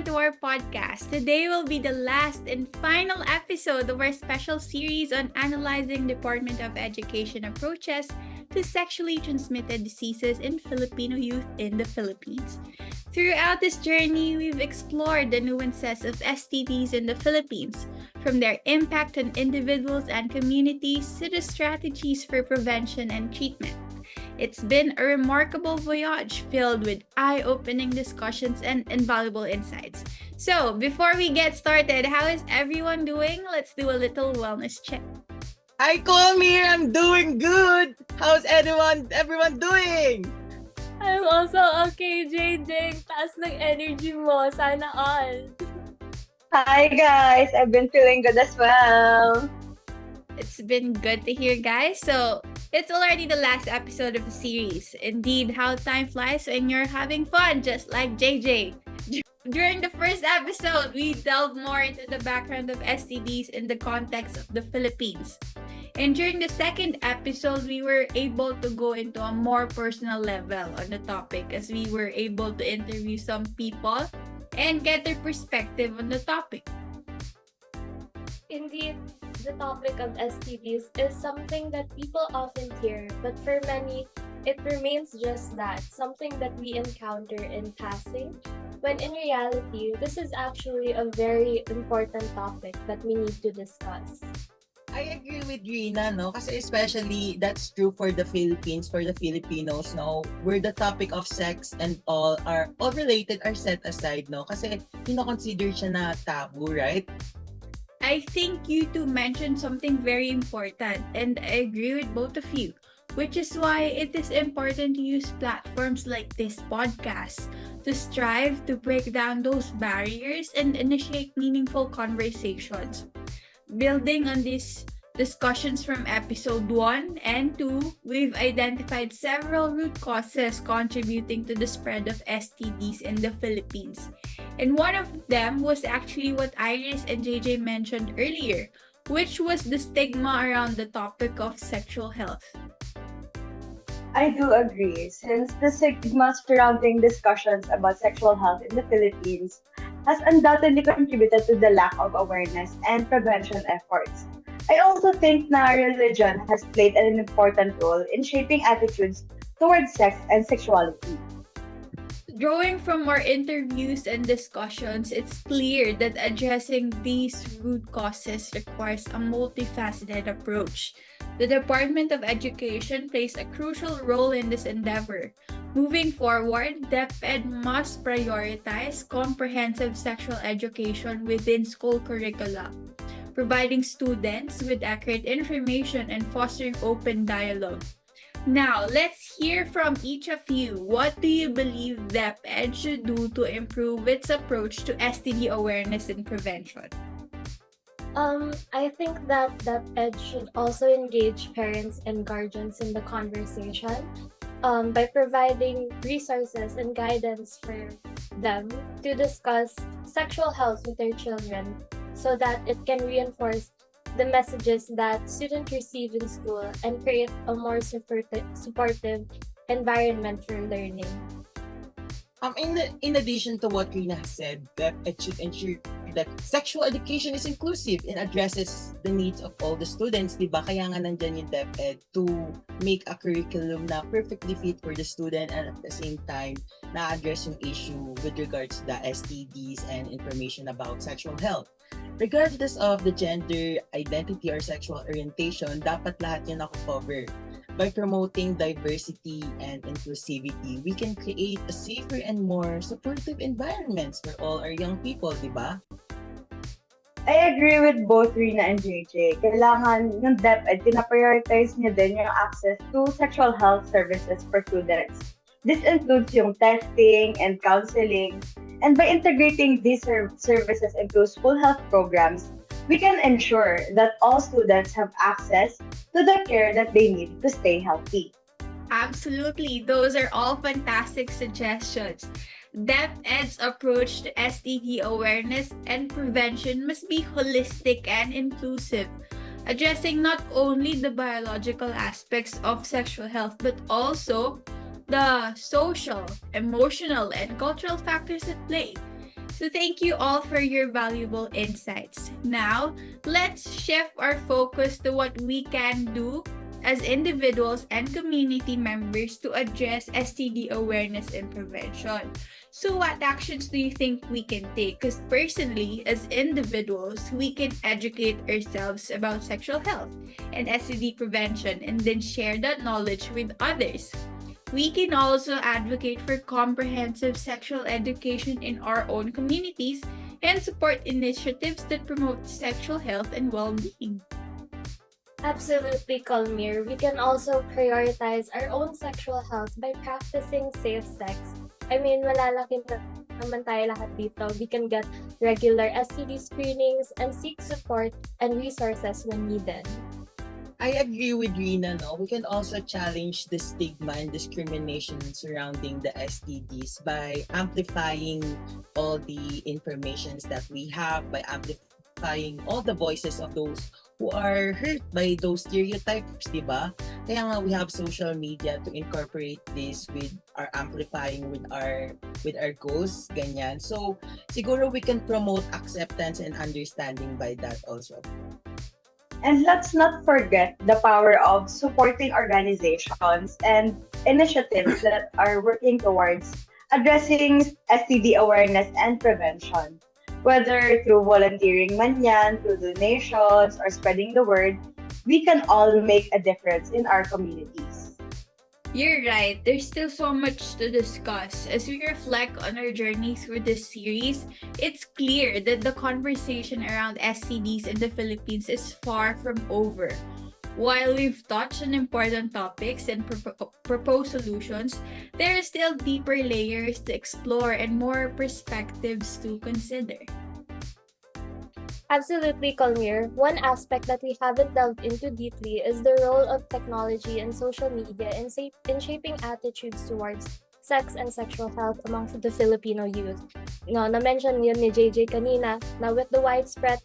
to our podcast. Today will be the last and final episode of our special series on analyzing Department of Education approaches to sexually transmitted diseases in Filipino youth in the Philippines. Throughout this journey, we've explored the nuances of STDs in the Philippines, from their impact on individuals and communities to the strategies for prevention and treatment. It's been a remarkable voyage filled with eye-opening discussions and invaluable insights. So, before we get started, how is everyone doing? Let's do a little wellness check. Hi, Comir! I'm doing good! How's everyone doing? I'm also okay, JJ. Taas ng energy mo. Sana all. Hi guys, I've been feeling good as well. It's been good to hear, guys. So, it's already the last episode of the series. Indeed, how time flies when you're having fun, just like JJ. During the first episode, we delved more into the background of STDs in the context of the Philippines. And during the second episode, we were able to go into a more personal level on the topic as we were able to interview some people and get their perspective on the topic. Indeed, the topic of STDs is something that people often hear, but for many, it remains just that, something that we encounter in passing, when in reality, this is actually a very important topic that we need to discuss. I agree with Rina, no? Kasi especially that's true for the Philippines, for the Filipinos, no? Where the topic of sex and all related are set aside, no? Kasi consider siya na taboo, right? I think you two mentioned something very important, and I agree with both of you, which is why it is important to use platforms like this podcast to strive to break down those barriers and initiate meaningful conversations. Building on these discussions from episode 1 and 2, we've identified several root causes contributing to the spread of STDs in the Philippines. And one of them was actually what Iris and JJ mentioned earlier, which was the stigma around the topic of sexual health. I do agree, since the stigma surrounding discussions about sexual health in the Philippines has undoubtedly contributed to the lack of awareness and prevention efforts. I also think na religion has played an important role in shaping attitudes towards sex and sexuality. Drawing from our interviews and discussions, it's clear that addressing these root causes requires a multifaceted approach. The Department of Education plays a crucial role in this endeavor. Moving forward, DepEd must prioritize comprehensive sexual education within school curricula, providing students with accurate information and fostering open dialogue. Now, let's hear from each of you. What do you believe DepEd should do to improve its approach to STD awareness and prevention? I think that DepEd should also engage parents and guardians in the conversation by providing resources and guidance for them to discuss sexual health with their children so that it can reinforce the messages that students receive in school and create a more supportive environment for learning. In addition to what Rina has said, it should ensure that sexual education is inclusive and addresses the needs of all the students, di ba? Kaya nga nandyan yung DepEd to make a curriculum na perfectly fit for the student and at the same time na-address yung issue with regards to the STDs and information about sexual health. Regardless of the gender, identity, or sexual orientation, dapat lahat yun ako-cover. By promoting diversity and inclusivity, we can create a safer and more supportive environments for all our young people, di ba? I agree with both Rina and JJ. Kailangan ng DepEd, pinaprioritize niya din yung access to sexual health services for students. This includes yung testing and counseling, and by integrating these services into school health programs, we can ensure that all students have access to the care that they need to stay healthy. Absolutely. Those are all fantastic suggestions. DepEd's approach to STD awareness and prevention must be holistic and inclusive, addressing not only the biological aspects of sexual health but also the social, emotional, and cultural factors at play. So thank you all for your valuable insights. Now, let's shift our focus to what we can do as individuals and community members to address STD awareness and prevention. So what actions do you think we can take? Because personally, as individuals, we can educate ourselves about sexual health and STD prevention and then share that knowledge with others. We can also advocate for comprehensive sexual education in our own communities and support initiatives that promote sexual health and well-being. Absolutely, Kalmir. We can also prioritize our own sexual health by practicing safe sex. I mean, malalaki na naman tayo lahat dito. We can get regular STD screenings and seek support and resources when needed. I agree with Rina, no? We can also challenge the stigma and discrimination surrounding the STDs by amplifying all the informations that we have, by amplifying all the voices of those who are hurt by those stereotypes, di ba? Kaya nga we have social media to incorporate this with our amplifying with our goals, ganyan. So siguro we can promote acceptance and understanding by that also. And let's not forget the power of supporting organizations and initiatives that are working towards addressing STD awareness and prevention. Whether through volunteering man yan, through donations, or spreading the word, we can all make a difference in our communities. You're right. There's still so much to discuss. As we reflect on our journey through this series, it's clear that the conversation around STDs in the Philippines is far from over. While we've touched on important topics and proposed solutions, there are still deeper layers to explore and more perspectives to consider. Absolutely, Kalmir. One aspect that we haven't delved into deeply is the role of technology and social media in shaping attitudes towards sex and sexual health amongst the Filipino youth. No, na-mention yun ni JJ kanina, na with the widespread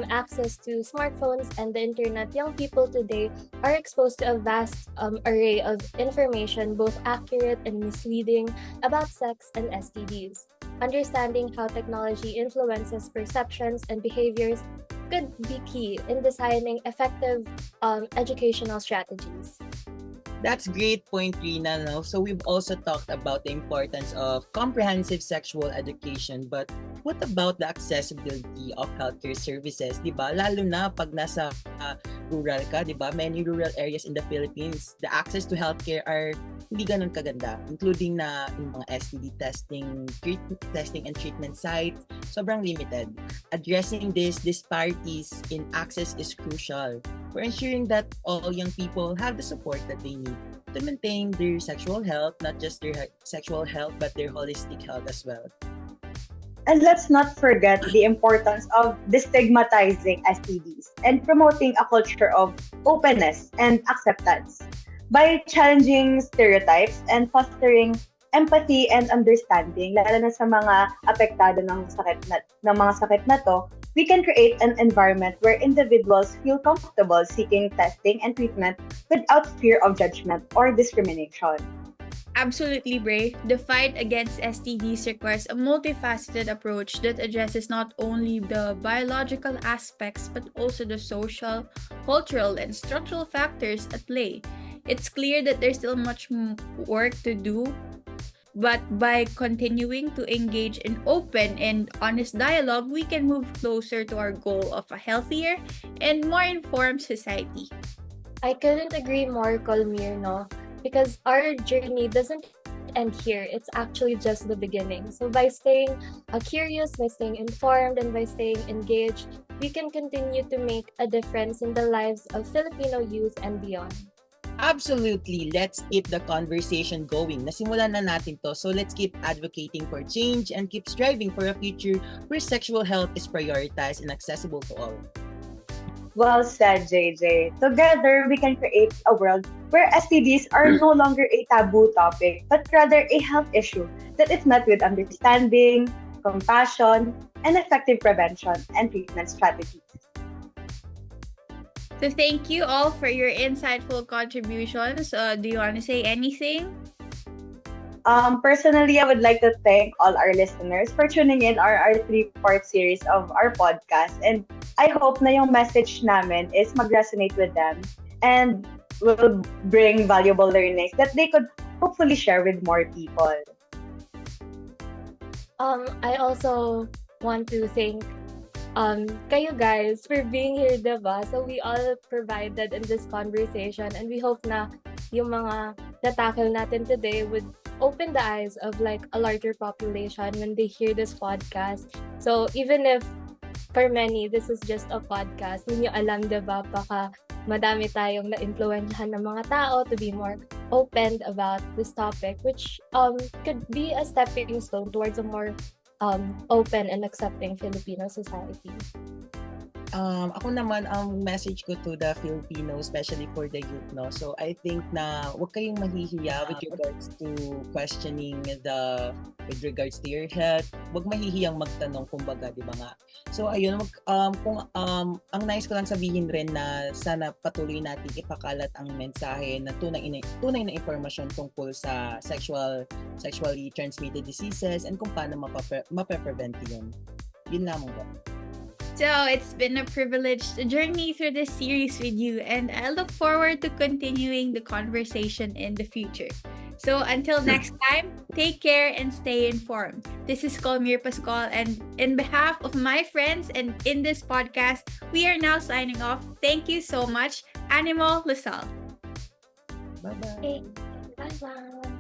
access to smartphones and the internet, young people today are exposed to a vast array of information, both accurate and misleading, about sex and STDs. Understanding how technology influences perceptions and behaviors could be key in designing effective educational strategies. That's great point, Rina. No? So we've also talked about the importance of comprehensive sexual education, but what about the accessibility of healthcare services, di ba? Lalo na pag nasa rural ka, di ba? Many rural areas in the Philippines, the access to healthcare are hindi ganun kaganda, including na yung mga STD testing and treatment sites, sobrang limited. Addressing these disparities in access is crucial for ensuring that all young people have the support that they need to maintain their sexual health, not just their sexual health, but their holistic health as well. And let's not forget the importance of destigmatizing STDs and promoting a culture of openness and acceptance. By challenging stereotypes and fostering empathy and understanding, lalo na sa mga apektado ng mga sakit na to, we can create an environment where individuals feel comfortable seeking testing and treatment without fear of judgment or discrimination. Absolutely, Bray. The fight against STDs requires a multifaceted approach that addresses not only the biological aspects but also the social, cultural, and structural factors at play. It's clear that there's still much work to do, but by continuing to engage in open and honest dialogue, we can move closer to our goal of a healthier and more informed society. I couldn't agree more, Colmir, no? Because our journey doesn't end here. It's actually just the beginning. So by staying curious, by staying informed, and by staying engaged, we can continue to make a difference in the lives of Filipino youth and beyond. Absolutely. Let's keep the conversation going. Nasimulan na natin to, so let's keep advocating for change and keep striving for a future where sexual health is prioritized and accessible to all. Well said, JJ. Together, we can create a world where STDs are no longer a taboo topic, but rather a health issue that is met with understanding, compassion, and effective prevention and treatment strategies. So thank you all for your insightful contributions. Do you want to say anything? Personally, I would like to thank all our listeners for tuning in our three-part series of our podcast. And I hope na yung message namin is mag-resonate with them and will bring valuable learnings that they could hopefully share with more people. I also want to thank kayo guys for being here, diba? So we all provided in this conversation, and we hope na yung mga natakil natin today would open the eyes of like a larger population when they hear this podcast. So even if for many this is just a podcast, hindi nyo alam, diba? Baka madami tayong na-influensyahan ng mga tao to be more open about this topic, which could be a stepping stone towards a more open and accepting Filipino society. Ako naman, ang message ko to the Filipinos, especially for the youth, no? So, I think na huwag kayong mahihiya with regards to questioning with regards to your health. Huwag mahihiyang magtanong, kumbaga, di ba nga? So, ayun, ang nais ko lang sabihin rin na sana patuloy natin ipakalat ang mensahe na tunay na impormasyon tungkol sa sexually transmitted diseases and kung paano mape-prevent yun. Yun lamang po. So, it's been a privilege to journey through this series with you, and I look forward to continuing the conversation in the future. So, until next time, take care and stay informed. This is Colmir Pascual, and in behalf of my friends and in this podcast, we are now signing off. Thank you so much, Animal Lasal. Bye-bye. Okay. Bye-bye.